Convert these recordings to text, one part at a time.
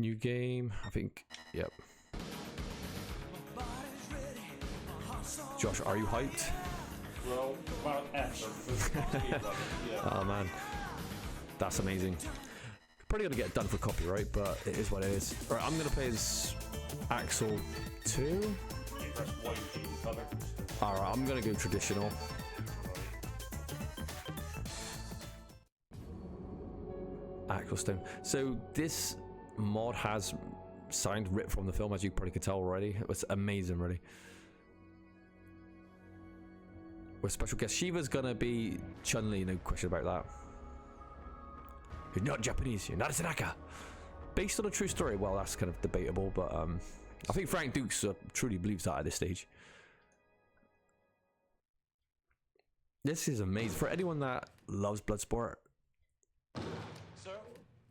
New game, I think. Yep. Josh, are you hyped? Well, about after. Yeah. Oh man, that's amazing. Probably gonna get done for copyright, but it is what it is. All right, I'm gonna play as Axel 2. All right, I'm gonna go traditional. Axel Stone. So this mod has sound ripped from the film, as you probably could tell already. It was amazing, really. With special guest Shiva's gonna be Chun-Li, no question about that. You're not Japanese, you're not a Tanaka. Based on a true story, well, that's kind of debatable, but I think Frank Dukes truly believes that at this stage. This is amazing. For anyone that loves Bloodsport,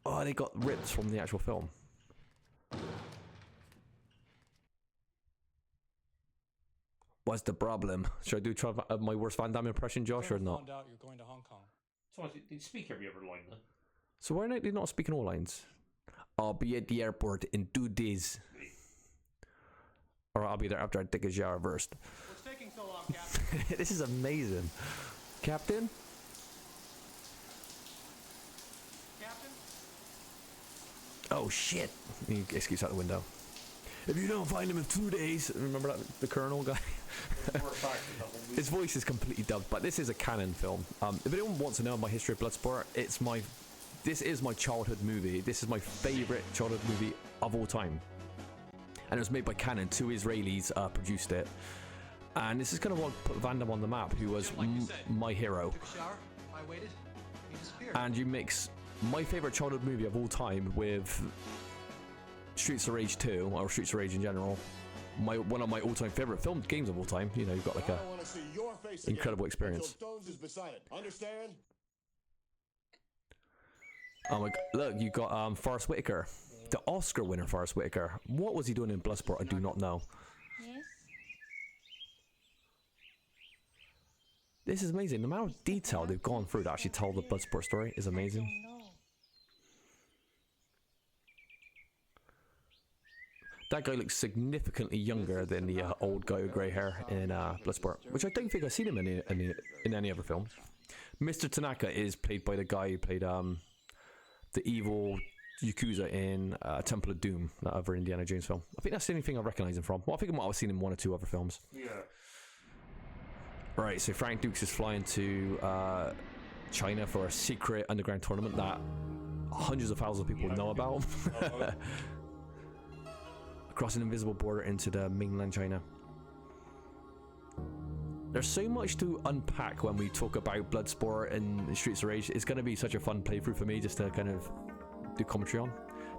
oh, they got rips from the actual film. What's the problem? Should I try my worst Van Damme impression, Josh, or not? Out you're going to Hong Kong. So they speak every other line then. So why are they not speaking all lines? I'll be at the airport in 2 days. Or I'll be there after I take a shower first. What's taking so long, Captain? This is amazing. Captain? Captain? Oh shit. He escapes out the window. If you don't find him in 2 days, remember that the Colonel guy? His voice is completely dubbed, but this is a canon film. If anyone wants to know my history of Bloodsport, this is my childhood movie. This is my favorite childhood movie of all time. And it was made by Canon. 2 Israelis produced it. And this is kind of what put Van Damme on the map, who was my hero. Took a shower, I waited, he disappeared. And you mix my favorite childhood movie of all time with Streets of Rage 2, or Streets of Rage in general, one of my all-time favorite games of all time. You know, you've got like a incredible experience. Understand? Oh my god, look, you got Forrest Whitaker, the Oscar winner Forrest Whitaker. What was he doing in Bloodsport? I do not know. Yes. This is amazing. The amount of detail they've gone through to actually tell the Bloodsport story is amazing. That guy looks significantly younger than the old guy with grey hair in Bloodsport, which I don't think I've seen him in any other film. Mr. Tanaka is played by the guy who played the evil Yakuza in Temple of Doom, that other Indiana Jones film. I think that's the only thing I recognise him from. Well, I think I might have seen him in 1 or 2 other films. Yeah. Right, so Frank Dukes is flying to China for a secret underground tournament that hundreds of thousands of people know about. Across an invisible border into the mainland China. There's so much to unpack when we talk about Bloodsport and Streets of Rage. It's going to be such a fun playthrough for me just to kind of do commentary on.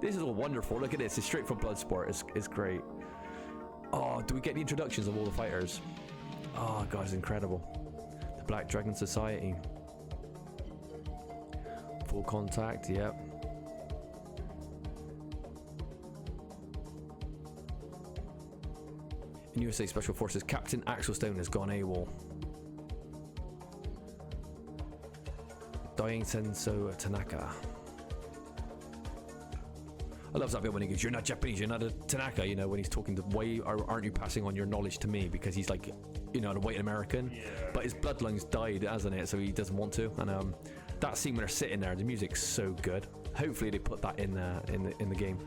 This is all wonderful. Look at this. It's straight from Bloodsport. It's great. Oh, do we get the introductions of all the fighters? Oh, God, it's incredible. The Black Dragon Society. Full Contact, yep. In USA Special Forces, Captain Axel Stone has gone AWOL. Dying Senso Tanaka. I love that bit when he goes, "You're not Japanese, you're not a Tanaka," you know, when he's talking to, "Why aren't you passing on your knowledge to me?" Because he's like, you know, a white American. Yeah. But his bloodlines died, hasn't it? So he doesn't want to. And that scene when they're sitting there, the music's so good. Hopefully they put that in the game.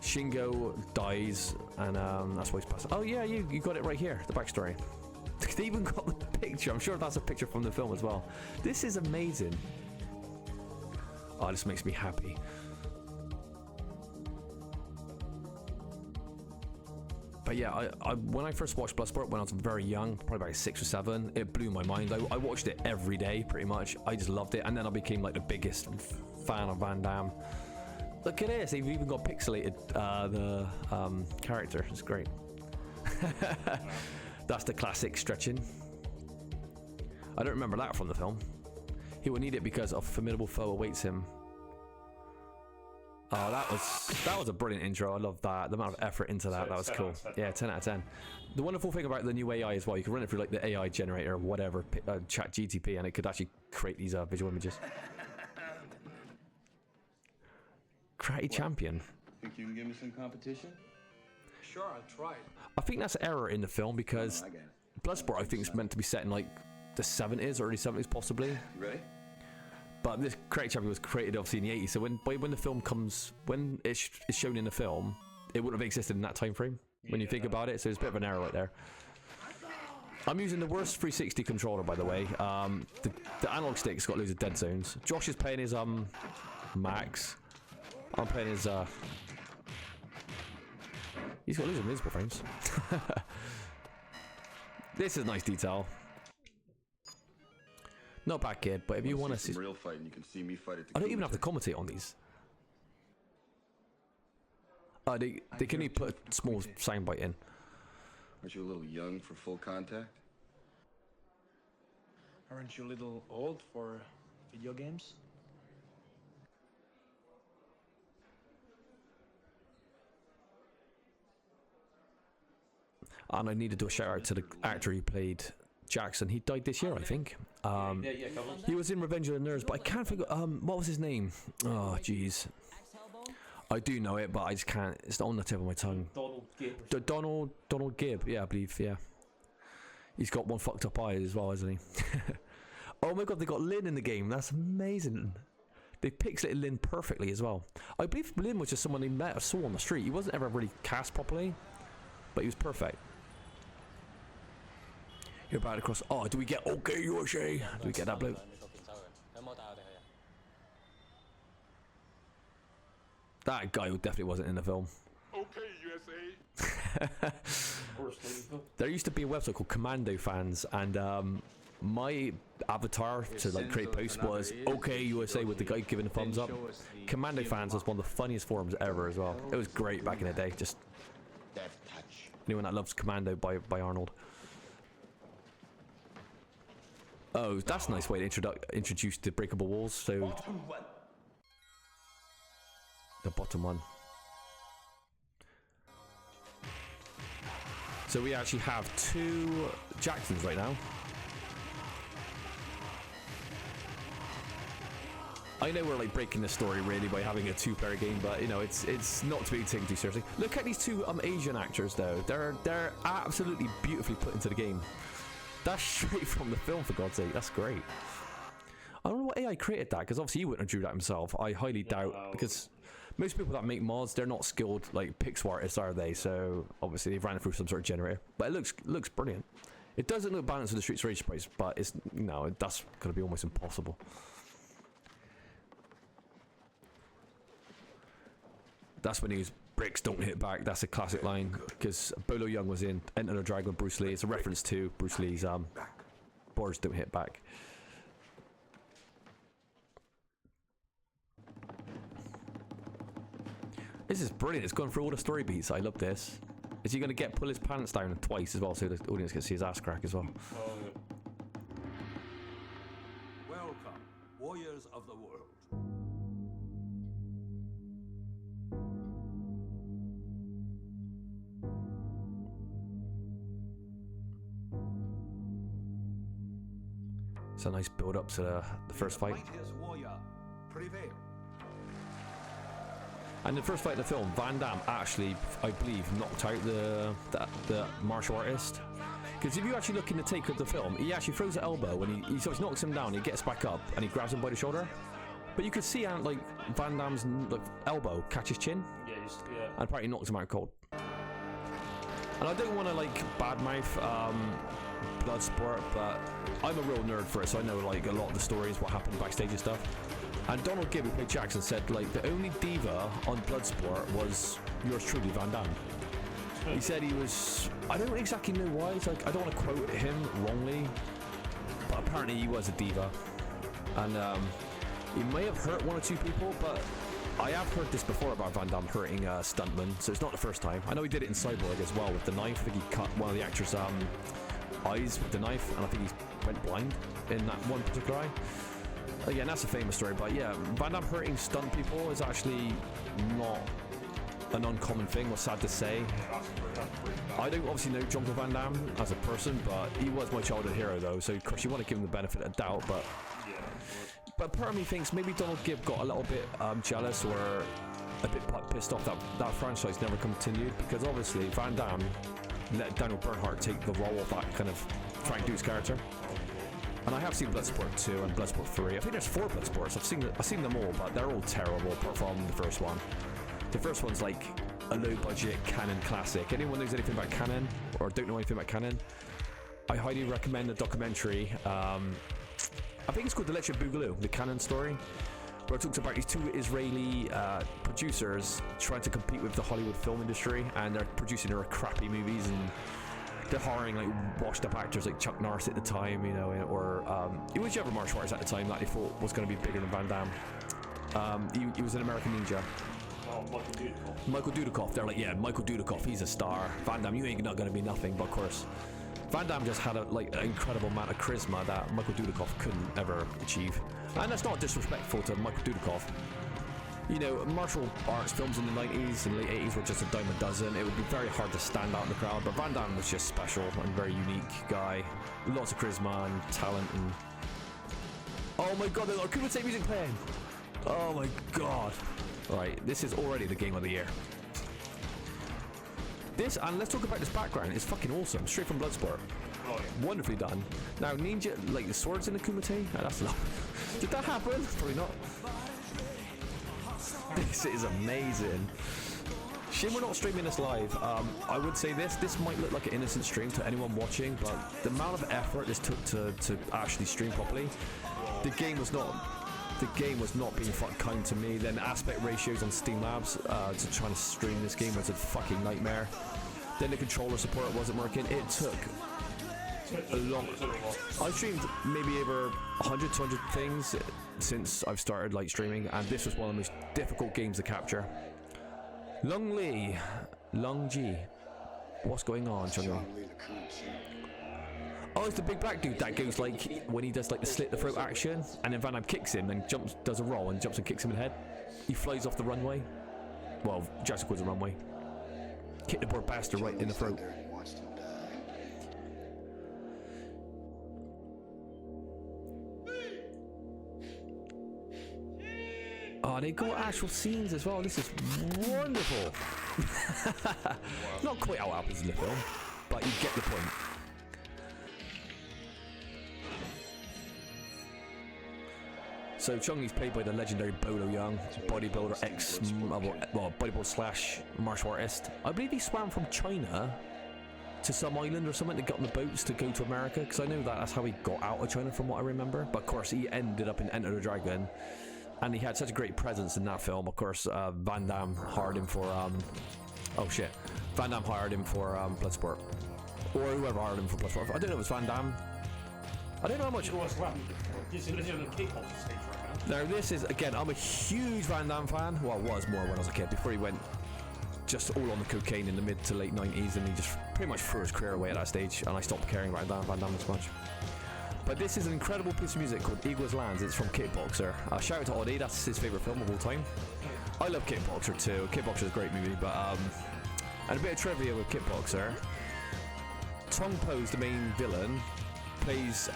Shingo dies, and that's why he's passing. Oh yeah, you got it right here, the backstory. They even got the picture. I'm sure that's a picture from the film as well. This is amazing. Oh, this makes me happy. But yeah, when I first watched Bloodsport when I was very young, probably about 6 or 7, it blew my mind. I watched it every day, pretty much. I just loved it, and then I became like the biggest fan of Van Damme. Look at this, they've even got pixelated the character. It's great. That's the classic stretching. I don't remember that from the film. He will need it because a formidable foe awaits him. Oh, that was a brilliant intro. I love that. The amount of effort into that. That was cool. Yeah, 10 out of 10. The wonderful thing about the new AI as well, you can run it through like the AI generator or whatever, chat GTP, and it could actually create these visual images. karate champion. Think you can give me some competition? Sure, I'll try. I think that's an error in the film because I got it. Bloodsport, I think, is meant to be set in like the 70s, early 70s, possibly. You ready? But this karate champion was created obviously in the 80s, so when the film comes, when it's shown in the film, it wouldn't have existed in that time frame when you think about it. So there's a bit of an error right there. I'm using the worst 360 controller, by the way. The analog stick's got loads of dead zones. Josh is playing his Max. I'm playing his he's got loads of invisible frames. This is nice detail. Not bad, kid, but if you want to see some real fighting, you can see me fight at the I don't even have to commentate on these. They can only put a small soundbite in. Aren't you a little young for full contact? Aren't you a little old for video games? And I need to do a shout out to the actor who played Jackson. He died this year, I think. He was in Revenge of the Nerds, but I can't figure. What was his name? Oh, jeez. I do know it, but I just can't. It's on the tip of my tongue. Donald Gibb. Donald Gibb. Yeah, I believe. Yeah. He's got one fucked up eye as well, hasn't he? Oh my god, they got Lynn in the game. That's amazing. They pixelated Lynn perfectly as well. I believe Lynn was just someone they met or saw on the street. He wasn't ever really cast properly, but he was perfect. You're about to cross. Oh, do we get OK USA? Do we get that bloke? That guy who definitely wasn't in the film. Okay, USA. There used to be a website called Commando Fans, and my avatar to like create posts was OK USA with the guy giving the thumbs up. Commando Fans was one of the funniest forums ever as well. It was great back in the day. Just anyone that loves Commando by Arnold. Oh, that's a nice way to introduce the breakable walls. So the bottom one. So we actually have two Jacksons right now. I know we're like breaking the story really by having a two-player game, but you know it's not to be taken too seriously. Look at these two Asian actors though. They're absolutely beautifully put into the game. That's straight from the film, for God's sake. That's great. I don't know what AI created that, because obviously he wouldn't have drew that himself. I highly doubt, because most people that make mods, they're not skilled like pixel artists, are they? So obviously they've ran it through some sort of generator. But it looks brilliant. It doesn't look balanced with the Streets of Rage sprites, but it's that's going to be almost impossible. That's when he was bricks don't hit back. That's a classic line, because Bolo Young was in Enter the Dragon with Bruce Lee. It's a reference to Bruce Lee's boards don't hit back. This is brilliant. It's gone through all the story beats. I love this. Is he going to pull his pants down twice as well, so the audience can see his ass crack as well? Welcome, warriors of the world. It's a nice build up to the first fight. Warrior, prevail. And the first fight in the film, Van Damme actually, I believe, knocked out the martial artist. Because if you actually look in the take of the film, he actually throws an elbow and he sort of knocks him down, he gets back up and he grabs him by the shoulder. But you could see like Van Damme's elbow catch his chin. Yeah, and apparently knocked him out cold. And I don't want to like badmouth Bloodsport, but I'm a real nerd for it, so I know like a lot of the stories, what happened backstage and stuff. And Donald Gibb, who played Jackson, said like the only diva on Bloodsport was yours truly, Van Damme. He said he was, I don't exactly know why, so I don't want to quote him wrongly, but apparently he was a diva. And he may have hurt one or two people, but I have heard this before about Van Damme hurting stuntmen, so it's not the first time. I know he did it in Cyborg as well with the knife. I think he cut one of the actors' eyes with the knife, and I think he went blind in that one particular eye. Again, that's a famous story, but yeah, Van Damme hurting stunt people is actually not an uncommon thing, what's sad to say. I don't obviously know Jean-Claude Van Damme as a person, but he was my childhood hero though, so of course you want to give him the benefit of doubt, but part of me thinks maybe Donald Gibb got a little bit jealous, or a bit pissed off that that franchise never continued, because obviously Van Damme let Daniel Bernhardt take the role of that kind of Frank Dux character. And I have seen Bloodsport 2 and Bloodsport 3. I think there's 4 Bloodsports. I've seen them all, but they're all terrible apart from the first one. The first one's like a low-budget Canon classic. Anyone knows anything about Canon or don't know anything about Canon, I highly recommend the documentary. I think it's called The Electric Boogaloo, the Canon story, where it talks about these 2 Israeli producers trying to compete with the Hollywood film industry, and they're producing their crappy movies, and they're hiring like washed-up actors like Chuck Norris at the time, you know, or whichever martial artist at the time that they thought was going to be bigger than Van Damme. He was an American ninja. Oh, Michael Dudikoff. Michael Dudikoff. They're like, yeah, Michael Dudikoff, he's a star. Van Damme, you ain't not going to be nothing. But of course, Van Damme just had an incredible amount of charisma that Michael Dudikoff couldn't ever achieve. And that's not disrespectful to Michael Dudikoff. You know, martial arts films in the 90s and late 80s were just a dime a dozen. It would be very hard to stand out in the crowd, but Van Damme was just special and very unique guy. Lots of charisma and talent and... Oh my god, there's Kumite music playing! Oh my god. Alright, this is already the game of the year. This, and let's talk about this background, it's fucking awesome. Straight from Bloodsport. Oh, yeah. Wonderfully done. Now, ninja, like the swords in the Kumite? That's not... Did that happen? Probably not. This is amazing. Shame we're not streaming this live. I would say this might look like an innocent stream to anyone watching, but the amount of effort this took to actually stream properly, the game was not being fucking kind to me. Then aspect ratios on Steam Labs to try to stream this game was a fucking nightmare. Then the controller support wasn't working. It took a long... I streamed maybe over 100, 200 things since I've started like streaming, and this was one of the most difficult games to capture. Long Ji, what's going on, Chung? Oh, it's the big black dude that goes like when he does like the slit the throat action, and then Van Damme kicks him and does a roll and jumps and kicks him in the head. He flies off the runway. Well, Jurassic World's a runway. Kick the poor bastard right in the throat. Oh, they got actual scenes as well. This is wonderful. Not quite how it happens in the film, but you get the point. So Chung-Li's played by the legendary Bolo Young, bodybuilder bodybuilder slash martial artist. I believe he swam from China to some island or something to get on the boats to go to America, because I know that's how he got out of China from what I remember. But of course he ended up in Enter the Dragon, and he had such a great presence in that film. Of course, Van Damme hired him for Van Damme hired him for Bloodsport, or whoever hired him for Bloodsport. I don't know if it was Van Damme. I don't know how much. He's in the kickboxing stage right now. Now this is, again, I'm a huge Van Damme fan. Well, I was more when I was a kid, before he went just all on the cocaine in the mid to late 90s, and he just pretty much threw his career away at that stage, and I stopped caring about Van Damme as much. But this is an incredible piece of music called Eagles Lands. It's from Kickboxer. Shout out to Oddie, that's his favourite film of all time. I love Kickboxer too. Kickboxer is a great movie, but and a bit of trivia with Kickboxer. Tong Po's the main villain, plays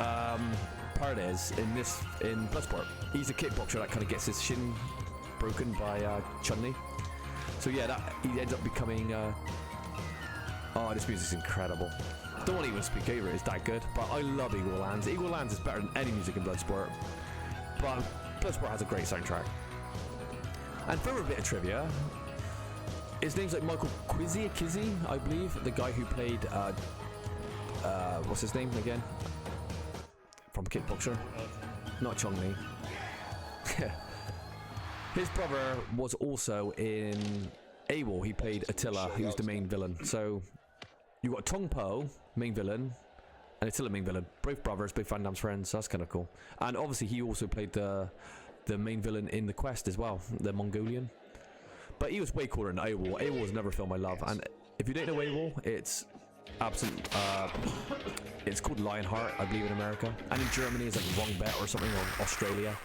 Paredes in Bloodsport. He's a kickboxer that kind of gets his shin broken by Chun-Li. So yeah, he ends up becoming. Oh, this music's incredible. Don't want to even speak over it, it's that good. But I love Eagle Lands. Eagle Lands is better than any music in Bloodsport. But Bloodsport has a great soundtrack. And for a bit of trivia, his name's like Michael Kizzy, I believe, the guy who played what's his name again? From Kickboxer. Not Chong-Li. His brother was also in AWOL. He played Attila, who's the main villain. So you got Tong Po, main villain, and Attila, main villain. Both brothers, both Van Damme's friends. So that's kind of cool. And obviously he also played the main villain in The Quest as well, the Mongolian. But he was way cooler than AWOL. AWOL was never a film I love. And if you don't know AWOL, it's absolute. It's called Lionheart, I believe, in America, and in Germany it's like Wrong Bet or something, or Australia.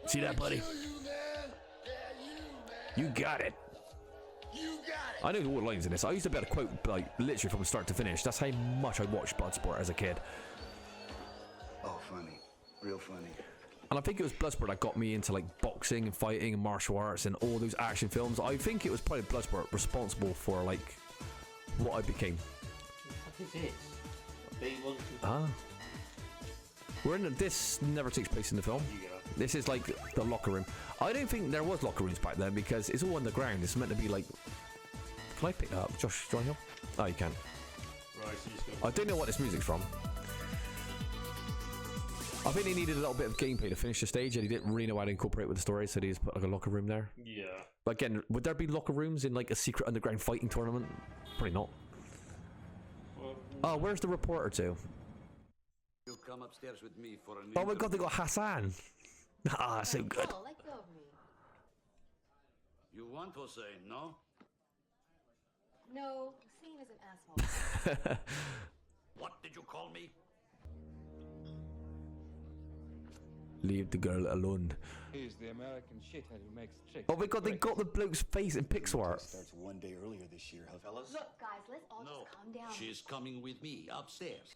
See that, buddy? You got it. I know all the lines in this. I used to be able to quote like literally from start to finish. That's how much I watched Bloodsport as a kid. Oh, funny. Real funny. And I think it was Bloodsport that got me into like boxing and fighting and martial arts and all those action films. I think it was probably Bloodsport responsible for like what I became. What is this? They want to... Ah. We're in this never takes place in the film. You go. This is like the locker room. I don't think there was locker rooms back then because it's all underground. It's meant to be like. Can I pick that up, Josh? Do you want help? Oh, you can. Right, so you just go... I don't know what this music's from. I think he needed a little bit of gameplay to finish the stage, and he didn't really know how to incorporate with the story, so he just put like a locker room there. Yeah. But again, would there be locker rooms in like a secret underground fighting tournament? Probably not. Oh, where's the reporter to? You come upstairs with me for an Oh my god, they got Hassan. Ah, so good. Oh, let go of me. You want Hossein, no? No, Hussein is an asshole. What did you call me? Leave the girl alone. He's the American shithead who makes tricks. Oh my god, they got the bloke's face in pixel art. Starts one day earlier this year, huh, fellas? Look, guys, let's all No, just calm down. she's coming with me upstairs.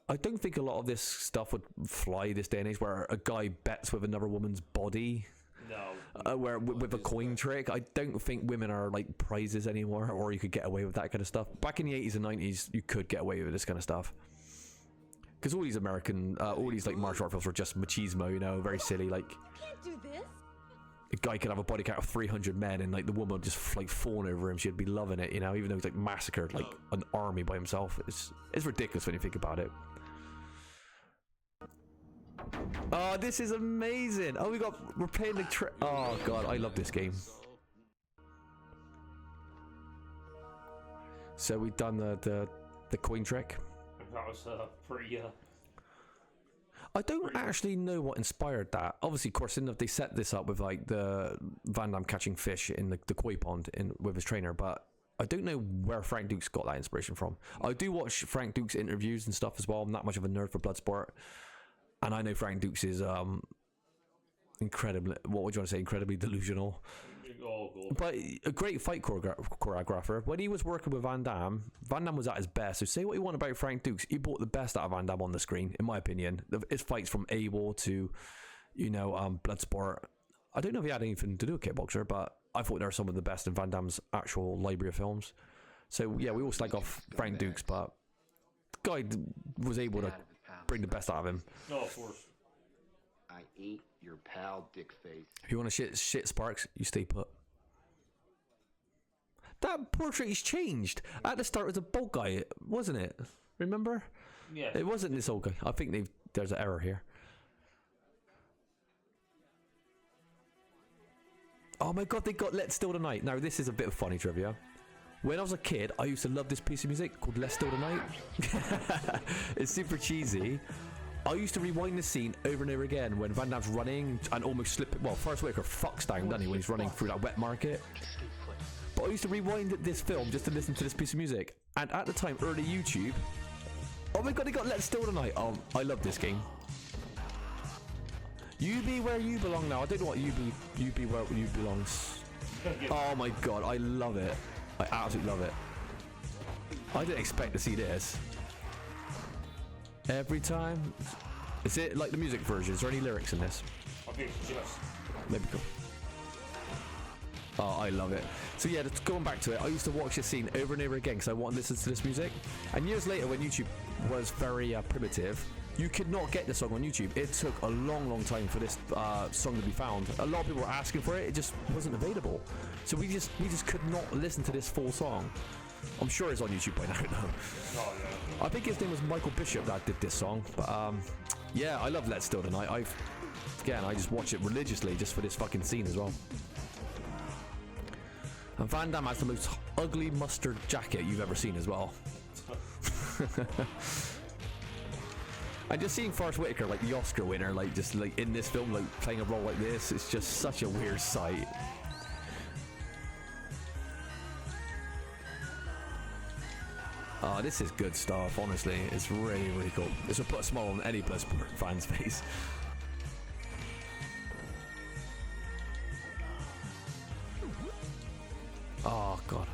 I don't think a lot of this stuff would fly this day and age, where a guy bets with another woman's body. No. Where with a coin trick. I don't think women are like prizes anymore, or you could get away with that kind of stuff. Back in the 80s and 90s, you could get away with this kind of stuff. Because all these American, all these like martial art films were just machismo, you know, very silly. Like, You can't do this. a guy could have a body count of 300 men, and like the woman would just like fawn over him. She'd be loving it, you know, even though he's like massacred like an army by himself. It's ridiculous when you think about it. Oh, this is amazing! Oh, we're playing the oh god, I love this game. So we've done the coin trick. That was pretty... I don't actually know what inspired that. Obviously, of course, they set this up with like the Van Damme catching fish in the koi pond with his trainer, but I don't know where Frank Dukes got that inspiration from. I do watch Frank Dukes interviews and stuff as well. I'm not much of a nerd for Bloodsport, and I know Frank Dukes is incredibly, what would you want to say, incredibly delusional. Oh, God. But a great fight choreographer. When he was working with Van Damme was at his best. So say what you want about Frank Dukes, he brought the best out of Van Damme on the screen, in my opinion. His fights from AWOL to, you know, Bloodsport. I don't know if he had anything to do with Kickboxer, but I thought they were some of the best in Van Damme's actual library of films. So yeah, we all slag off Frank Dukes, but the guy was able to bring the best out of him. No, of course. I ain't your pal, dickface. If you want to shit Sparks, you stay put. That portrait's changed. At the start, it was a bald guy, wasn't it? Remember? Yeah. It wasn't this old guy. I think there's an error here. Oh my god, they got Let's Still the Night. Now, this is a bit of funny trivia. When I was a kid, I used to love this piece of music called Let's Still the Night. It's super cheesy. I used to rewind the scene over and over again when Van Damme's running and almost slipping. Well, Forrest Whitaker fucks down, doesn't he, when he's running through that wet market? But I used to rewind this film just to listen to this piece of music. And at the time, early YouTube, oh my god, they got Let's Still the Night. Oh, I love this game. You be where you belong now. I don't know what you be where you belongs. Oh my god, I love it. I absolutely love it. I didn't expect to see this. Every time. Is it like the music version? Is there any lyrics in this? I think it's just... Maybe cool. Oh, I love it. So yeah, going back to it, I used to watch this scene over and over again because I wanted to listen to this music. And years later, when YouTube was very primitive, you could not get the song on YouTube. It took a long, long time for this song to be found. A lot of people were asking for it. It just wasn't available. So we just could not listen to this full song. I'm sure it's on YouTube by now, though. Oh, yeah. I think his name was Michael Bishop that did this song. But yeah, I love Let's Still the Night. I just watch it religiously just for this fucking scene as well. And Van Damme has the most ugly mustard jacket you've ever seen as well. And just seeing Forrest Whitaker, like the Oscar winner, like just like in this film, like playing a role like this, it's just such a weird sight. Oh, this is good stuff, honestly. It's really, really cool. This will put a smile on any Bloodsport fan's face. Oh, God.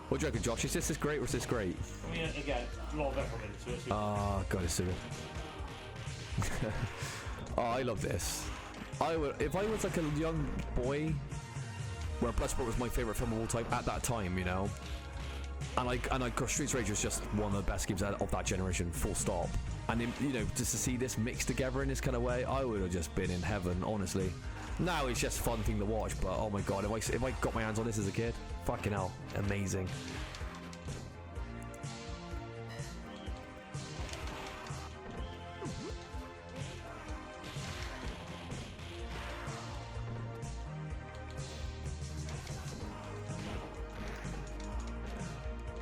What do you reckon, Josh? Is this great or is this great? I mean, again, a lot of effort into it. So Oh, God, it's so good. Oh, I love this. I would, if I was like a young boy, where Bloodsport was my favourite film of all time at that time, you know, and like Streets of Rage was just one of the best games of that generation, full stop. And then, you know, just to see this mixed together in this kind of way, I would have just been in heaven, honestly. Now it's just a fun thing to watch, but oh my God, if I got my hands on this as a kid, fucking hell, amazing.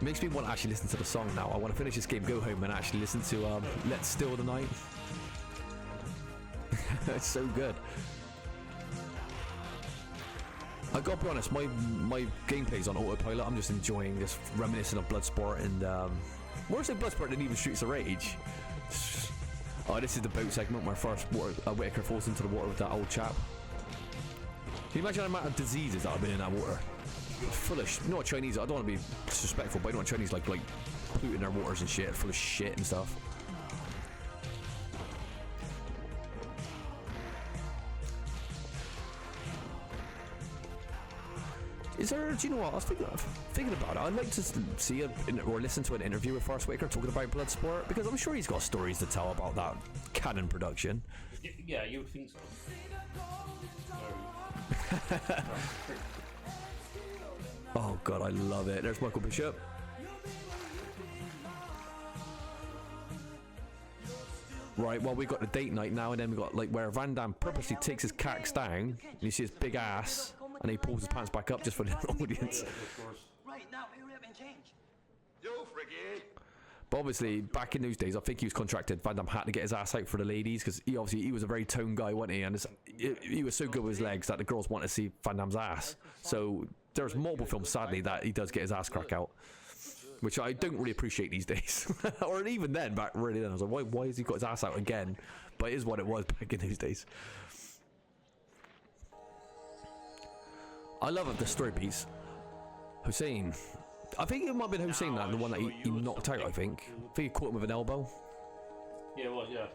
Makes me want to actually listen to the song now. I want to finish this game, go home and actually listen to Let's Still the Night. It's so good. I gotta be honest, my gameplay's on autopilot. I'm just enjoying this, reminiscent of Bloodsport and more so Bloodsport than even Streets of Rage. Oh, this is the boat segment where first Whitaker falls into the water with that old chap. Can you imagine the amount of diseases that have been in that water? Full of you know what Chinese, I don't want to be disrespectful, but you know what Chinese like polluting their waters and shit, full of shit and stuff. Is there, do you know what, I was thinking about it, I'd like to see or listen to an interview with Forrest Whitaker talking about Bloodsport, because I'm sure he's got stories to tell about that canon production. yeah, you would think so. Oh God, I love it. There's Michael Bishop. Right, well, we got the date night now, and then we got like where Van Damme purposely takes his cacks down, and you see his big ass, and he pulls his pants back up just for the audience. Right now, hurry up and change. Yo, Friggy. But obviously, back in those days, I think he was contracted. Van Damme had to get his ass out for the ladies because he was a very toned guy, wasn't he? And he was so good with his legs that the girls wanted to see Van Damme's ass. So there's multiple films, sadly, that he does get his ass crack out, which I don't really appreciate these days. Or even then, back really then, I was like, why has he got his ass out again? But it is what it was back in those days. I love the story piece. Hussein. I think it might have been Hussein, the one that he knocked out, I think. I think he caught him with an elbow. Yeah, it was, yeah.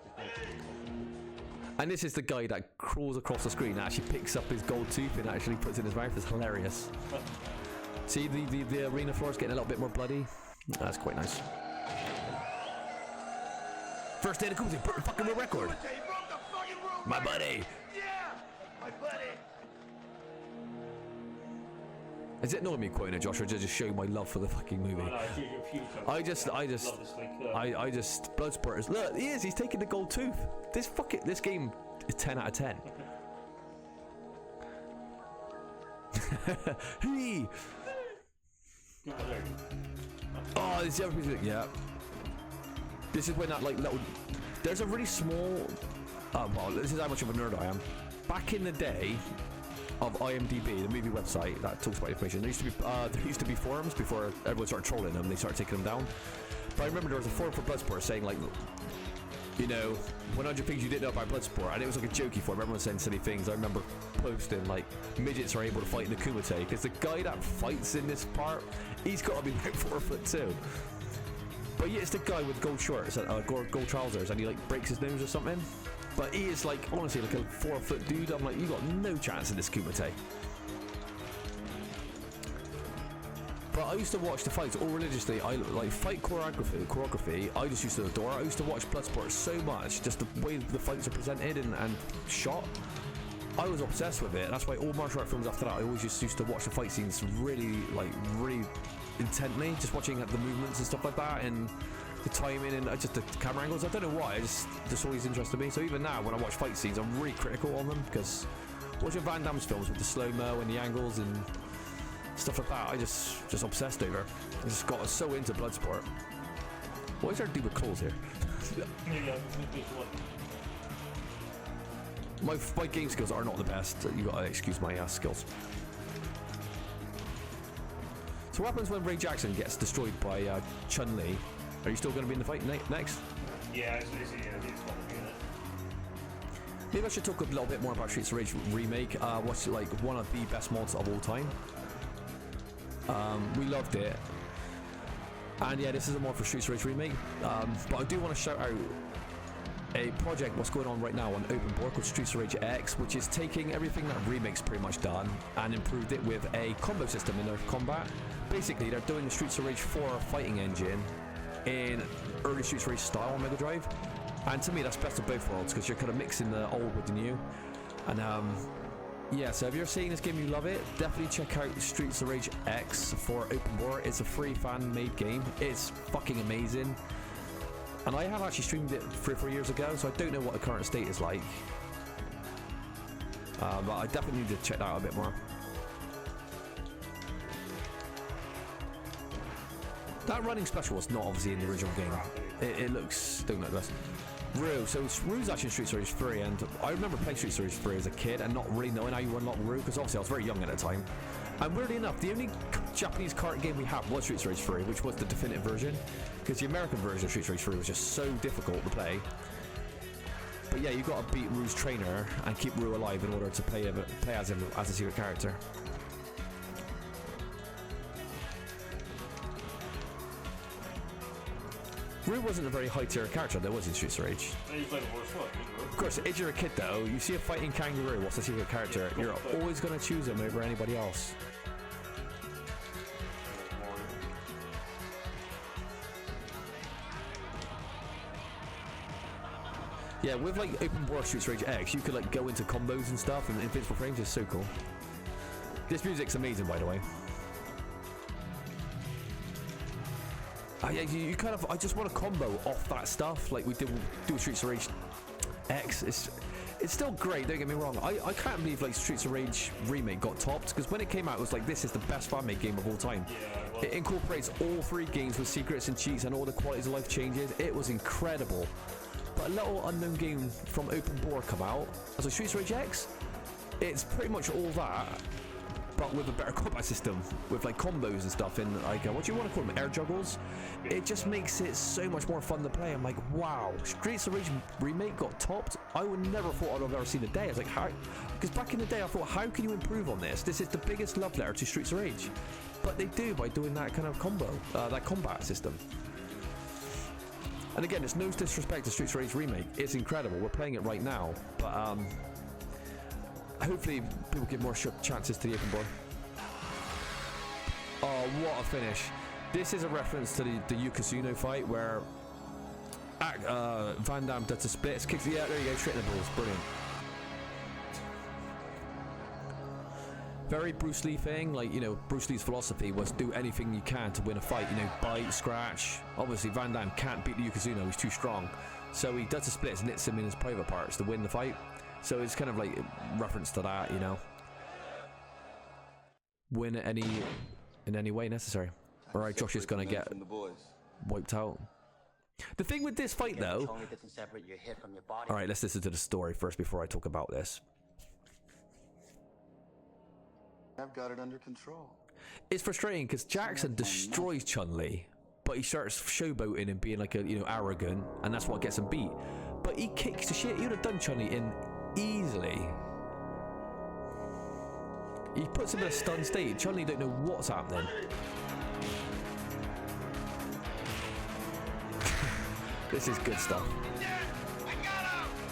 And this is the guy that crawls across the screen and actually picks up his gold tooth and actually puts it in his mouth. It's hilarious. See the arena floor is getting a little bit more bloody. That's quite nice. First day of the Koozie, fucking world record. My buddy. Yeah, my buddy. Is it annoying me quoting it, Josh, or just show my love for the fucking movie? No, I just, Bloodsport is, look, he's taking the gold tooth. This game is 10 out of 10. Hey! Oh, this is the other piece of it, yeah. This is when that, like, little, there's a really small, well, this is how much of a nerd I am. Back in the day, of IMDb, the movie website that talks about information. There used to be forums before everyone started trolling them. They started taking them down. But I remember there was a forum for Bloodsport saying like, you know, 100 things you didn't know about Bloodsport, and it was like a jokey forum. Everyone was saying silly things. I remember posting like, midgets are able to fight in the Kumite, because the guy that fights in this part, he's got to be like 4'2". But yeah, it's the guy with gold shorts, gold trousers, and he like breaks his nose or something. But he is like, honestly, like a 4-foot dude. I'm like, you got no chance in this Kumite. But I used to watch the fights all religiously. I like fight choreography. I just used to adore. I used to watch Bloodsport so much, just the way the fights are presented and shot. I was obsessed with it. That's why all martial art films after that, I always just used to watch the fight scenes really intently, just watching the movements and stuff like that, and the timing and just the camera angles. I don't know why, this always interested me. So even now when I watch fight scenes, I'm really critical on them, because watching Van Damme's films with the slow-mo and the angles and stuff like that, I just obsessed over. I just got so into Bloodsport. What is there to do with claws here? My game skills are not the best. You gotta excuse my skills. So what happens when Ray Jackson gets destroyed by Chun-Li? Are you still going to be in the fight next? Yeah, it's one of the Maybe I should talk a little bit more about Streets of Rage remake. What's like one of the best mods of all time. We loved it. And yeah, this is a mod for Streets of Rage Remake. But I do want to shout out a project what's going on right now on open board called Streets of Rage X, which is taking everything that Remake's pretty much done and improved it with a combo system in their combat. Basically, they're doing the Streets of Rage 4 fighting engine in early Streets of Rage style on Mega Drive. And to me, that's best of both worlds because you're kind of mixing the old with the new. And yeah, so if you're seeing this game, you love it, definitely check out Streets of Rage X for open board. It's a free fan-made game. It's fucking amazing. And I have actually streamed it 3 or 4 years ago, so I don't know what the current state is like. But I definitely need to check that out a bit more. That running special was not obviously in the original game. It looks, don't look this. Rue, so Rue's actually in Streets of Rage 3, and I remember playing Streets of Rage 3 as a kid and not really knowing how you unlock Rue, because obviously I was very young at the time. And weirdly enough, the only Japanese cart game we had was Streets of Rage 3, which was the definitive version, because the American version of Streets of Rage 3 was just so difficult to play. But yeah, you've got to beat Rue's trainer and keep Rue alive in order to play as him as a secret character. Rue wasn't a very high tier character though, was he, in Streets of Rage? Of course, if you're a kid though, you see a fighting kangaroo, what's a secret character, you're always going to choose him over anybody else. Yeah, with like open world Streets of Rage X, you could like go into combos and stuff, and invincible frames is so cool. This music's amazing, by the way. Yeah, you kind of, I just want a combo off that stuff, like we did do Streets of Rage X. It's still great, don't get me wrong. I can't believe like Streets of Rage Remake got topped, because when it came out it was like, this is the best fan-made game of all time. It incorporates all 3 games with secrets and cheats and all the qualities of life changes. It was incredible. But a little unknown game from open board come out, as a Streets of Rage X, it's pretty much all that, but with a better combat system, with like combos and stuff in like, what do you want to call them, air juggles? It just makes it so much more fun to play. I'm like, wow, Streets of Rage Remake got topped. I would never thought I'd have ever seen a day. I was like, how? Because back in the day I thought, how can you improve on this? This is the biggest love letter to Streets of Rage. But they do by doing that kind of combo, that combat system. And again, it's no disrespect to Streets of Rage Remake. It's incredible. We're playing it right now, but hopefully people give more chances to the open board. Oh, what a finish. This is a reference to the Yokozuna fight where Van Damme does a split, kicks, yeah, there you go, straight in the balls, brilliant. Very Bruce Lee thing, like, you know, Bruce Lee's philosophy was do anything you can to win a fight, you know, bite, scratch. Obviously Van Damme can't beat the Yokozuna, he's too strong. So he does the splits, knits him in his private parts to win the fight. So it's kind of like a reference to that, you know. Win in any way necessary. Alright, Josh is gonna get wiped out. The thing with this fight though... Alright, let's listen to the story first before I talk about this. I've got it under control. It's frustrating because Jackson destroys Chun-Li, but he starts showboating and being like a, you know, arrogant, and that's what gets him beat. But he kicks the shit. He would have done Chun-Li in easily. He puts him in a stunned state. Chun-Li don't know what's happening. This is good stuff.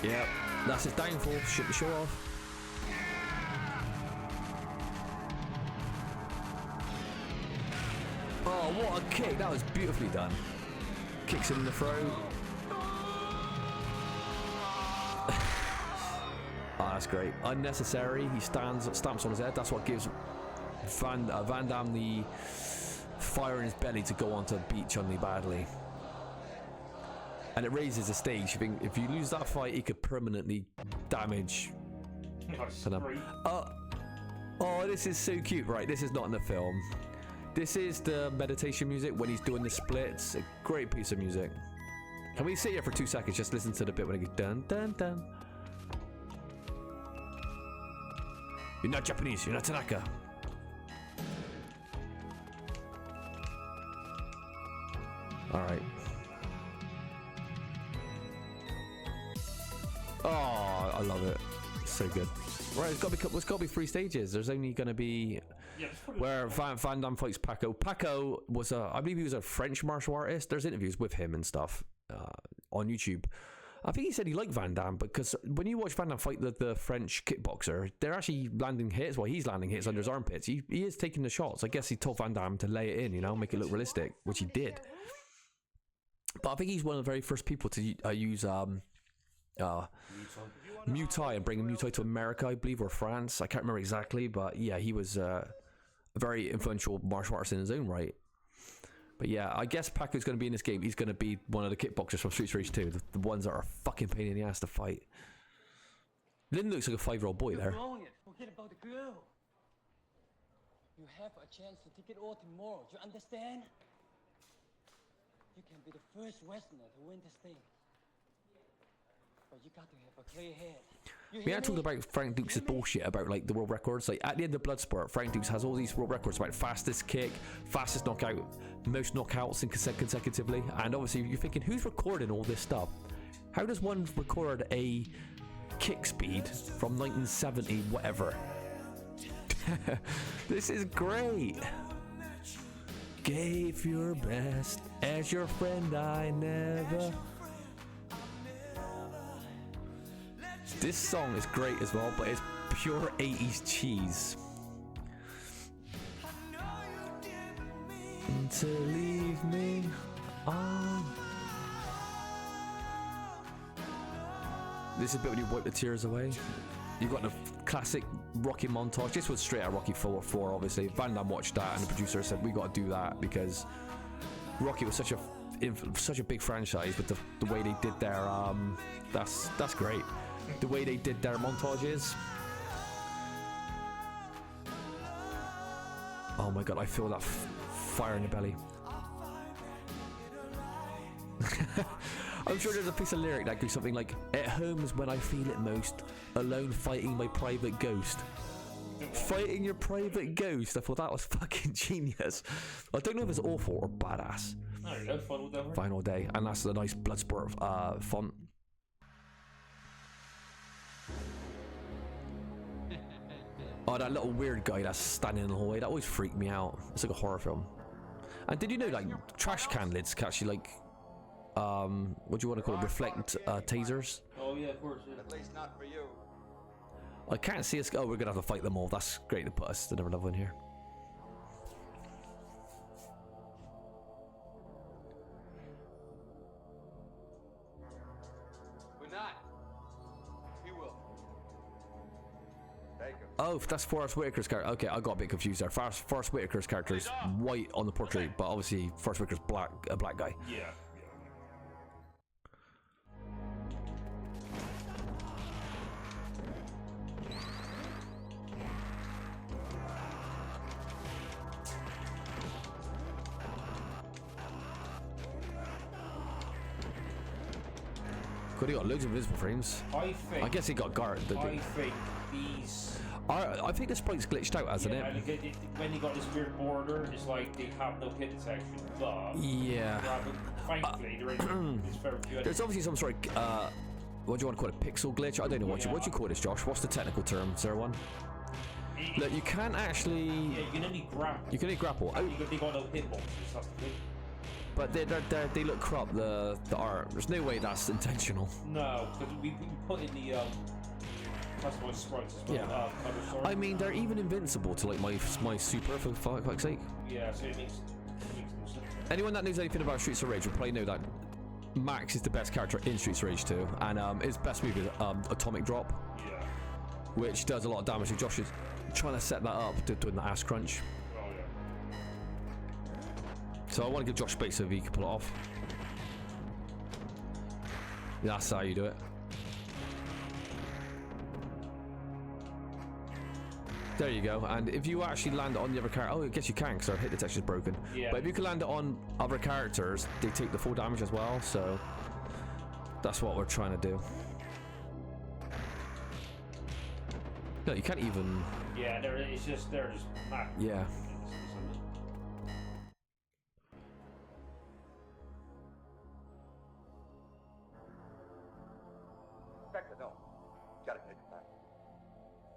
Yep, that's his downfall. Shut the show off. Oh, what a kick. That was beautifully done. Kicks him in the throat. Oh, that's great. Unnecessary. He stamps on his head. That's what gives Van Damme the fire in his belly to go on to beat Chun-Li badly. And it raises the stage. You think if you lose that fight, he could permanently damage. Oh, this is so cute. Right, this is not in the film. This is the meditation music when he's doing the splits. A great piece of music. Can we sit here for 2 seconds? Just listen to the bit when it goes dun dun dun. You're not Japanese. You're not Tanaka. All right. Oh, I love it. It's so good. Right, it's got to be 3 stages. There's only going to be Yeah, just put it- where Van Damme fights Paco. Paco was I believe he was a French martial artist. There's interviews with him and stuff on YouTube. I think he said he liked Van Damme because when you watch Van Damme fight the French kickboxer, they're actually landing hits. Well, he's landing hits under his armpits. He is taking the shots. I guess he told Van Damme to lay it in, you know, make it look realistic, which he did. But I think he's one of the very first people to use Muay Thai and bring Muay Thai to America, I believe, or France. I can't remember exactly, but yeah, he was a very influential martial artist in his own right. But yeah, I guess Paco's going to be in this game. He's going to be one of the kickboxers from Street Rage 2, the ones that are a fucking pain in the ass to fight. Lynn looks like a 5-year-old boy there. Forget about the girl. You have a chance to take it all tomorrow. Do you understand? You can be the first Westerner to win this thing. But you got to have a clear head. We had talked about Frank Dukes' bullshit about like the world records. Like at the end of Bloodsport, Frank Dukes has all these world records about fastest kick, fastest knockout, most knockouts consecutively. And obviously, you're thinking, who's recording all this stuff? How does one record a kick speed from 1970, whatever? This is great. Gave your best as your friend I never. This song is great as well, but it's pure 80s cheese. To leave me on. This is a bit when you wipe the tears away. You've got the classic Rocky montage. This was straight out of Rocky 4, obviously. Van Damme watched that, and the producer said, we got to do that because Rocky was such a big franchise, but the way they did their that's great. The way they did their montages. Oh my god, I feel that fire in the belly. I'm sure there's a piece of lyric that goes something like, at home is when I feel it most, alone fighting my private ghost. Fighting your private ghost? I thought that was fucking genius. I don't know if it's awful or badass. There you go, Final Day. Final Day, and that's the nice Bloodsport font. Oh, that little weird guy that's standing in the hallway, that always freaked me out. It's like a horror film. And did you know, like, trash can lids can actually, like, what do you want to call it, reflect tasers? Oh yeah, of course, yeah. At least not for you. I can't see us. Oh, we're gonna have to fight them all. That's great to put us to another level in here. We're not. He will. Take him. Oh, that's Forrest Whitaker's character. Okay, I got a bit confused there. Forrest Whitaker's character is white on the portrait, but obviously Forrest Whitaker's a black guy. Yeah. Could he got loads of invisible frames? I guess he got guard. I think these. I think the sprite's glitched out, hasn't Yeah, it? and when you got this weird border, it's like they have no hit detection, but Yeah. thankfully there is very few. There's obviously some sort of what do you want to call it? Pixel glitch? I don't know what you call this, Josh. What's the technical term? Is there one? Look, you can't actually. Yeah, you can only grapple. You can only grapple. Oh, They got no hitboxes. That's the thing. but they look corrupt. The art. There's no way that's intentional. No, because we put in the customized sprites as well. Yeah. I mean, they're even invincible to like my super, for fuck's sake. Yeah, so it makes no sense. Anyone that knows anything about Streets of Rage will probably know that Max is the best character in Streets of Rage 2, and his best move is Atomic Drop, Yeah. which does a lot of damage. And Josh is trying to set that up, doing the ass crunch. Oh yeah. So I want to give Josh space so he can pull it off. That's how you do it. There you go. And if you actually land it on the other character, oh, I guess you can because our hit detection is broken. Yeah. But if you can land it on other characters, they take the full damage as well. So that's what we're trying to do. No, you can't even. Yeah, they're just mad. Yeah. Inspector, no. Gotta take it back.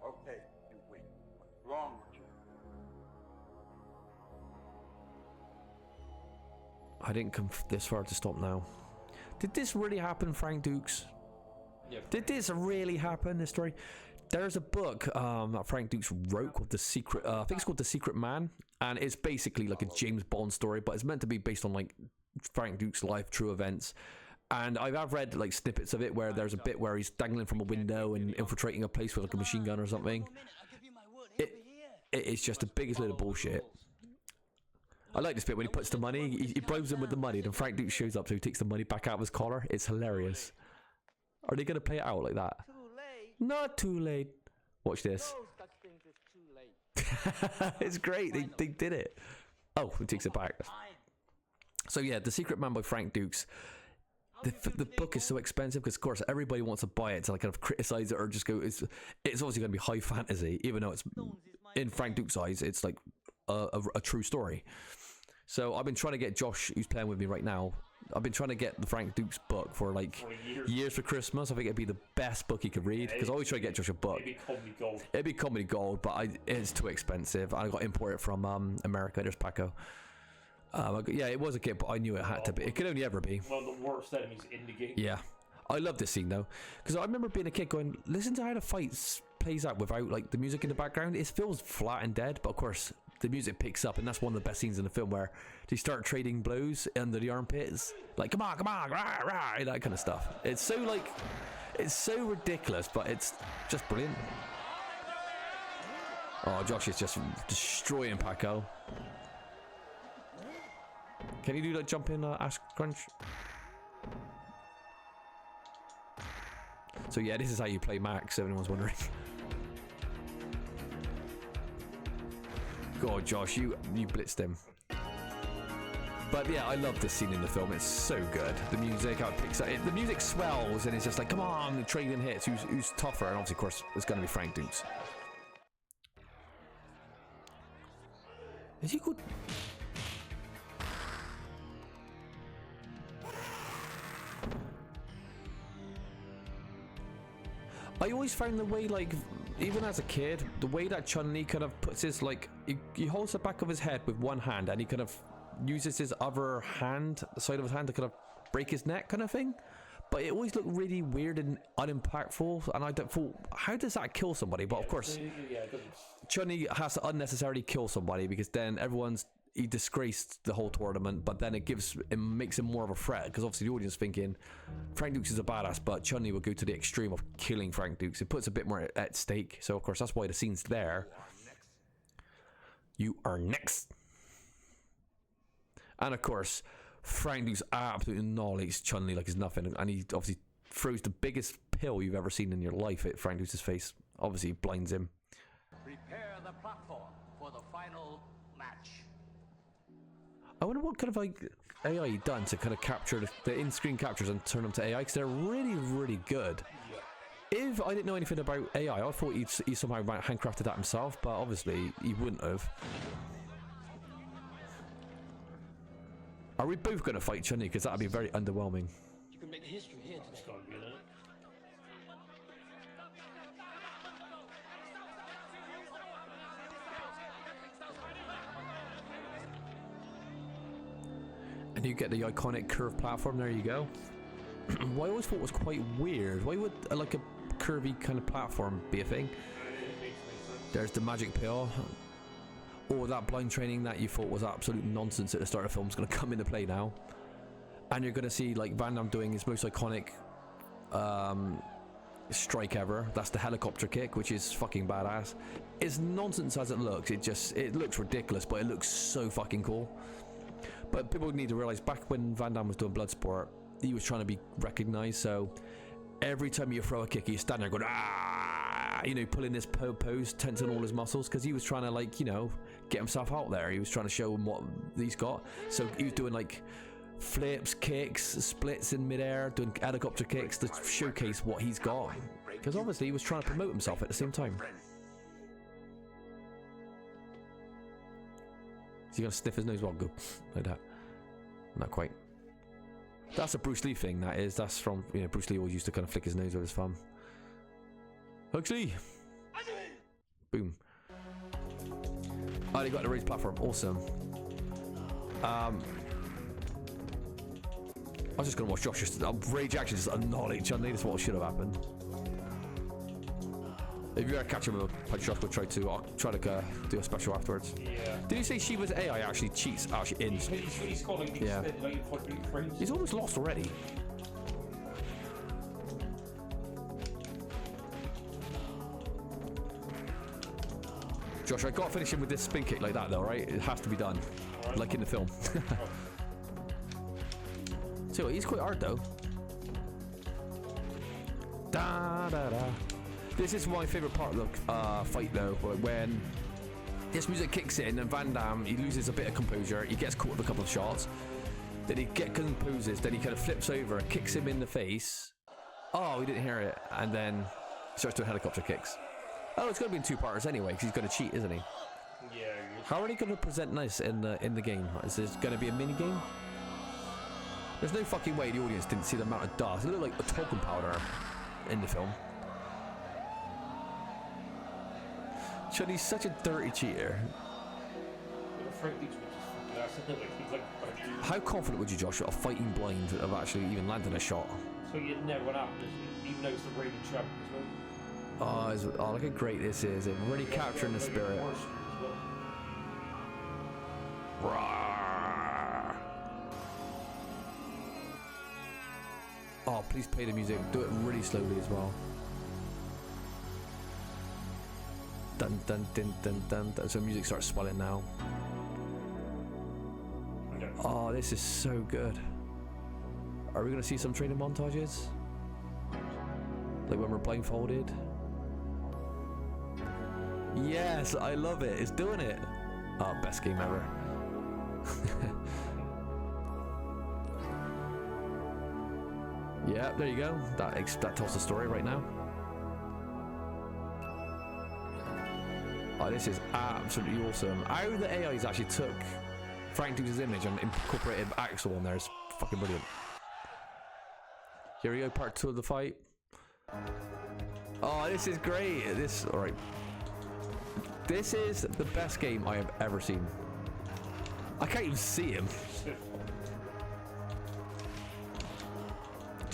Okay, you wait. What's wrong with you? I didn't come this far to stop now. Did this really happen, Frank Dukes? Yeah. Did this really happen, this story? There's a book that Frank Dukes wrote called The Secret, I think it's called The Secret Man, and it's basically like a James Bond story, but it's meant to be based on like Frank Dukes' life, true events. And I've read like snippets of it where there's a bit where he's dangling from a window and infiltrating a place with like a machine gun or something. It's just the biggest load of bullshit. I like this bit when he puts the money, he bribes him with the money, then Frank Dukes shows up, so he takes the money back out of his collar. It's hilarious. Are they going to play it out like that? Not too late. Watch this. It's great. They did it. Oh, he takes it back. So yeah, The Secret Man by Frank Dukes. The book is so expensive because, of course, everybody wants to buy it to like kind of criticize it or just go. It's obviously going to be high fantasy, even though it's in Frank Dukes' eyes, it's like a true story. So I've been trying to get Josh, who's playing with me right now. I've been trying to get the Frank Dukes book for like years for Christmas. I think it'd be the best book he could read because I always try to get Josh a book. It'd be comedy gold, but it's too expensive. I got to import it from America. There's Paco. Yeah, it was a kid, but I knew it had to be. It could only ever be. One of the worst enemies in the game. Yeah, I love this scene though, because I remember being a kid going, listen to how the fight plays out without like the music in the background. It feels flat and dead, but of course the music picks up, and that's one of the best scenes in the film where they start trading blows under the armpits, like come on, rah, rah, that kind of stuff. It's so like, it's so ridiculous, but it's just brilliant. Oh, Josh is just destroying Paco. Can you do that jump in Ash Crunch? So yeah, this is how you play Max, if anyone's wondering. God, Josh, you blitzed him. But yeah, I love this scene in the film. It's so good. The music, how it picks up. The music swells, and it's just like, come on, trading hits. Who's tougher? And obviously, of course, it's going to be Frank Dukes. Is he good? I always found the way, like, even as a kid, the way that Chun-Li kind of puts his, like, he holds the back of his head with one hand and he kind of uses his other hand, the side of his hand, to kind of break his neck kind of thing. But it always looked really weird and unimpactful, and I thought, how does that kill somebody? But of course, Chun-Li has to unnecessarily kill somebody because then he disgraced the whole tournament, but then it makes him more of a threat because obviously the audience thinking Frank Dukes is a badass, but Chun-Li will go to the extreme of killing Frank Dukes. It puts a bit more at stake, so of course that's why the scene's there. You are next. And of course, Frank Dukes absolutely annihilates Chun-Li like it's nothing, and he obviously throws the biggest pill you've ever seen in your life at Frank Dukes' face. Obviously blinds him. Prepare the platform for the final match. I wonder what kind of like AI he done to kind of capture the in-screen captures and turn them to AI, because they're really, really good. If I didn't know anything about AI, I thought he somehow handcrafted that himself, but obviously he wouldn't have. Are we both going to fight Chun-Li? Because that would be very underwhelming. You can make history here today. And you get the iconic curved platform, there you go. What I always thought was quite weird, why would like a curvy kind of platform be a thing? There's the magic pill. Or that blind training that you thought was absolute nonsense at the start of the film is going to come into play now. And you're going to see like Van Damme doing his most iconic strike ever. That's the helicopter kick, which is fucking badass. It's nonsense as it looks. It looks ridiculous, but it looks so fucking cool. But people need to realize, back when Van Damme was doing Bloodsport, he was trying to be recognized, so every time you throw a kick, you stand there going, ah, you know, pulling this pose, tensing all his muscles, because he was trying to, like, you know, get himself out there. He was trying to show him what he's got. So he was doing like flips, kicks, splits in midair, doing helicopter kicks to showcase what he's got, because obviously he was trying to promote himself at the same time. Is he gonna sniff his nose while go like that? Not quite. That's a Bruce Lee thing, that is. That's from, you know, Bruce Lee always used to kind of flick his nose with his thumb. Huxley! Boom. Oh, they got the raised platform. Awesome. I was just gonna watch Josh just rage action, just annihilate Chun-Li. That's what should have happened. If you ever catch him with a punch, Josh will try to. I'll try to do a special afterwards. Yeah. Did you say Shiva's AI actually cheats? Actually, in. He's calling me Yeah. like 40 frames. He's almost lost already. Josh, I gotta finish him with this spin kick like that though, right? It has to be done. Right. Like in the film. See what, he's quite hard though. Da da da. This is my favourite part of the fight though, when this music kicks in and Van Damme, he loses a bit of composure, he gets caught with a couple of shots, then he composes, then he kind of flips over, kicks him in the face. Oh, he didn't hear it, and then starts doing helicopter kicks. Oh, it's going to be in two parters anyway, because he's going to cheat, isn't he? Yeah. How are they going to present this in the game? Is this going to be a mini game? There's no fucking way the audience didn't see the amount of dust. It looked like a talcum powder in the film. Chun-Li's such a dirty cheater. How confident would you, Josh, of fighting blind, of actually even landing a shot? So you know what happens, even though it's the rated champ as well. Oh, look how great this is. It's really capturing the spirit. Rawr. Oh, please play the music. Do it really slowly as well. Dun dun dun dun dun dun. So music starts swelling now. Oh, this is so good. Are we gonna see some training montages? Like when we're blindfolded? Yes, I love it. It's doing it. Oh, best game ever. Yeah, there you go. That tells the story right now. Oh, this is absolutely awesome. How the AIs actually took Frank Dukes' image and incorporated Axel on there is fucking brilliant. Here we go, part 2 of the fight. Oh, this is great. Alright. This is the best game I have ever seen. I can't even see him.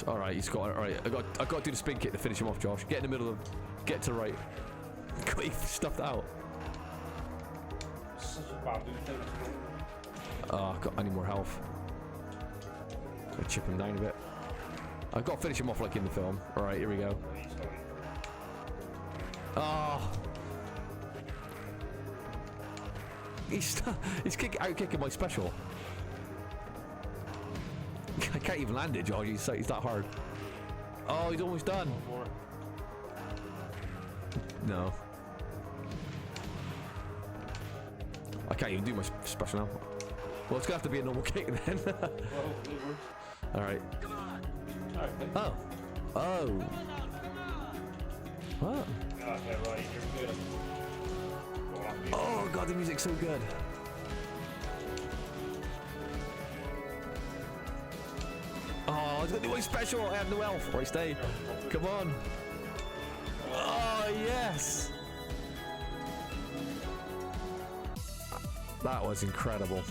Alright, he's got it. Alright, I got to do the spin kick to finish him off, Josh. Get in the middle of. Get to the right. Got him stuffed out. Such a bad dude. Oh, I need more health. Gotta chip him down a bit. I've got to finish him off like in the film. Alright, here we go. Oh. He's out kicking my special. I can't even land it, George. He's that hard. Oh, he's almost done. No. I can't even do my special now. Well, it's gonna have to be a normal kick then. Alright. Oh. Oh. What? Okay, right, you're good. Oh god, the music's so good. Oh, it's gonna do my special. I have no health. Right, stay. Come on. Oh yes. That was incredible.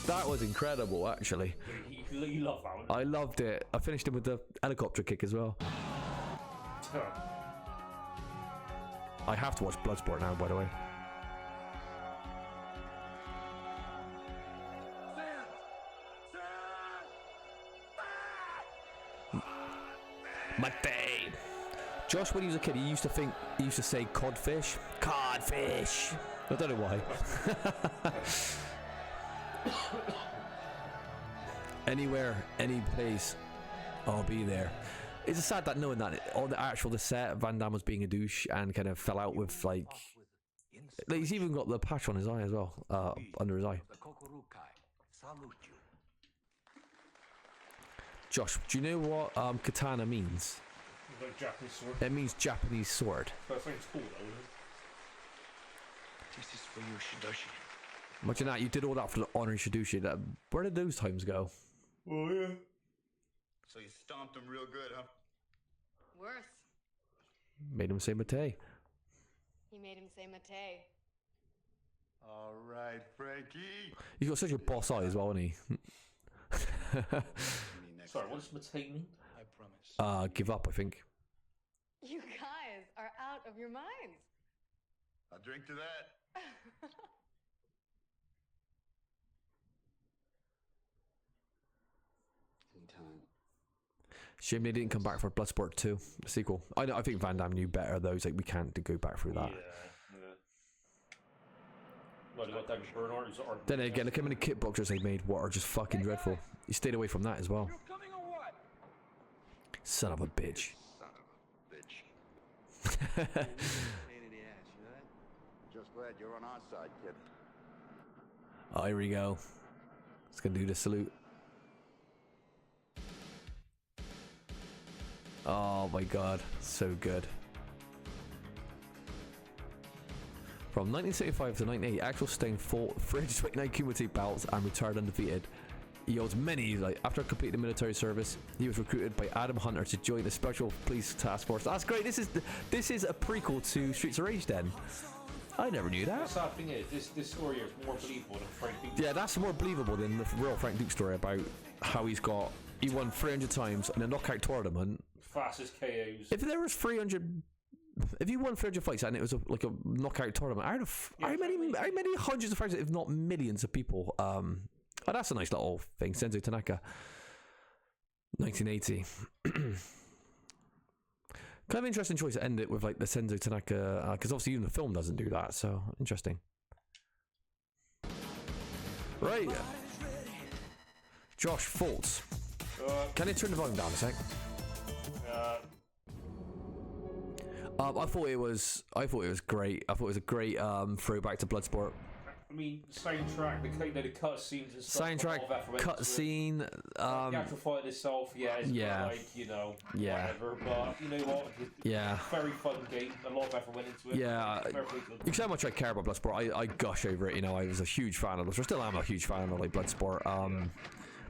That was incredible, actually. You love that one. I loved it. I finished him with the helicopter kick as well. I have to watch Bloodsport now, by the way. Mate. Josh, when he was a kid, he used to say codfish. Codfish. I don't know why. Anywhere, any place, I'll be there. It's sad that knowing that on the set, Van Damme was being a douche and kind of fell out with like he's even got the patch on his eye as well, under his eye. Josh, do you know what katana means? Like Japanese sword. It means Japanese sword. But I think it's cool though, isn't it? This is for you, Shidoshi. Imagine that, you did all that for the honorary Shidoshi. Where did those times go? Oh yeah. So you stomped him real good, huh? Worse. Made him say Mate. He made him say Mate. All right, Frankie. He's got such a boss eye as well, hasn't he? Sorry, what does Matei mean? I promise. Give up, I think. You guys are out of your minds. I'll drink to that. Anytime. Shame they didn't come back for Bloodsport 2, the sequel. I think Van Damme knew better, though. He's like, we can't go back through that. Well, they got David Bernhardt, who's our... Then again, look how many kickboxers they made, what are just fucking dreadful. He stayed away from that as well. Son of a bitch. Son of a bitch. Pain in the ass, you know that? Just glad you're on our side, kid. Oh, here we go. It's gonna do the salute. Oh my god, so good. From 1975 to 1980, Axel Stein fought 329 cumulative bouts and returned undefeated. He holds many, after completing military service, he was recruited by Adam Hunter to join the Special Police Task Force. That's great. This is a prequel to Streets of Rage then. I never knew that. The sad thing is, this story here is more believable than Frank Duke. Yeah, that's more believable than the real Frank Duke story about how he won 300 times in a knockout tournament. Fastest KOs. If there was 300, if you won 300 fights and it was like a knockout tournament, how many hundreds of thousands, if not millions of people? Oh, that's a nice little thing. Senzo Tanaka, 1980. Kind of interesting choice to end it with, like, the Senzo Tanaka, because obviously even the film doesn't do that, so interesting. Right. Josh, thoughts? Can you turn the volume down a sec? I thought it was great. I thought it was a great throwback to Bloodsport. I mean, soundtrack, the cut scenes and stuff. Soundtrack, cut scene. The actual fight itself, it's whatever. But you know what? Very fun game. A lot of effort went into it. Yeah, you can see how much I care about Bloodsport. I gush over it. You know, I was a huge fan of Bloodsport. Still am a huge fan of Bloodsport.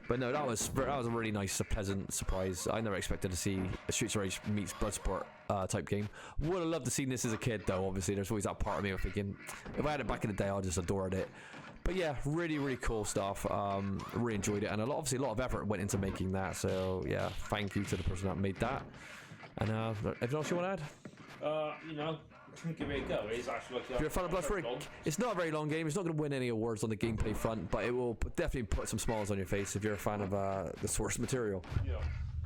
But no, that was a really nice, pleasant surprise. I never expected to see a Streets of Rage meets Bloodsport type game. Would have loved to see this as a kid, though. Obviously, there's always that part of me of thinking, if I had it back in the day, I just adored it. But yeah, really, really cool stuff. Really enjoyed it, and obviously a lot of effort went into making that. So yeah, thank you to the person that made that. And anything else you want to add? Give it a go. It's actually like if you're a fan of Bloodsport, it's not a very long game. It's not going to win any awards on the gameplay front, but it will definitely put some smiles on your face if you're a fan of the source material. Yeah.